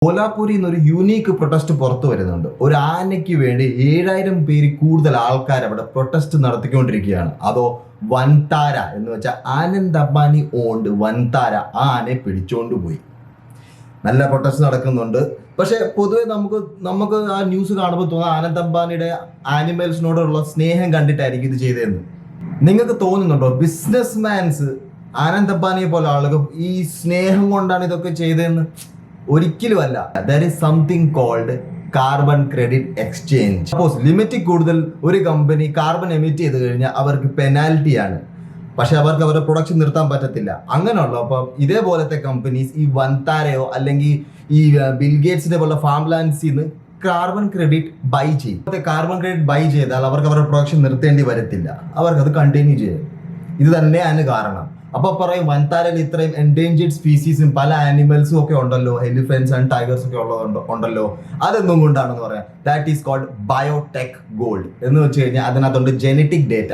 കോലാപൂരിൽ നിന്ന് ഒരു unique protest പുറത്തു വരുന്നുണ്ട്. ഒരു ആനയ്ക്ക് വേണ്ടി 7000 പേര് കൂടുതൽ ആൾക്കാർ അവിടെ പ്രൊട്ടസ്റ്റ് നടത്തിക്കൊണ്ടിരിക്കുകയാണ്. അതോ വൻതാര എന്ന് വെച്ചാൽ ആനന്ദ് അംബാനി ഓണ്ട് വൻതാര ആ ആനയെ പിടിച്ചോണ്ട് പോയി. നല്ല പ്രൊട്ടസ്റ്റ് നടക്കുന്നുണ്ട്. പക്ഷെ പൊതുവെ നമുക്ക് ആ ന്യൂസ് കാണുമ്പോൾ തോന്നുന്ന ആനന്ദ് അംബാനിയുടെ ആനിമൽസിനോടുള്ള സ്നേഹം കണ്ടിട്ടായിരിക്കും ഇത് ചെയ്തതെന്ന്. നിങ്ങൾക്ക് തോന്നുന്നുണ്ടോ ബിസിനസ്മാൻസ് ആനന്ദ് അംബാനിയെ പോലെ ആളുകൾ ഈ സ്നേഹം കൊണ്ടാണ് ഇതൊക്കെ ചെയ്തതെന്ന്? ഒരിക്കലുമല്ല. There is something called carbon credit exchange. Suppose ലിമിറ്റിൽ കൂടുതൽ ഒരു കമ്പനി കാർബൺ എമിറ്റ് ചെയ്ത് കഴിഞ്ഞാൽ അവർക്ക് പെനാൽറ്റി ആണ്. പക്ഷെ അവർക്ക് അവരുടെ പ്രൊഡക്ഷൻ നിർത്താൻ പറ്റത്തില്ല. അങ്ങനെയുള്ള അപ്പം ഇതേപോലത്തെ കമ്പനീസ് ഈ വൻതാരയോ അല്ലെങ്കിൽ ഈ ബിൽഗേറ്റ്സിനെ പോലുള്ള ഫാം ലാൻഡ്സിൽ നിന്ന് കാർബൺ ക്രെഡിറ്റ് ബൈ ചെയ്യും. കാർബൺ ക്രെഡിറ്റ് ബൈ ചെയ്താൽ അവർക്ക് അവരുടെ പ്രൊഡക്ഷൻ നിർത്തേണ്ടി വരത്തില്ല. അവർക്ക് അത് കണ്ടിന്യൂ ചെയ്യും. ഇത് തന്നെയാണ് കാരണം. അപ്പൊ പറയും വൻതാരയിൽ ഇത്രയും എൻഡേഞ്ചേർഡ് സ്പീസീസും പല ആനിമൽസും ഒക്കെ ഉണ്ടല്ലോ, എലിഫന്റ്സ് ആൻഡ് ടൈഗേഴ്സ് ഒക്കെ ഉണ്ടല്ലോ, അതെന്തും കൊണ്ടാണെന്ന് പറയാം. That is called biotech gold എന്ന് വെച്ച് കഴിഞ്ഞാൽ അതിനകത്തുണ്ട് ജെനറ്റിക് ഡേറ്റ.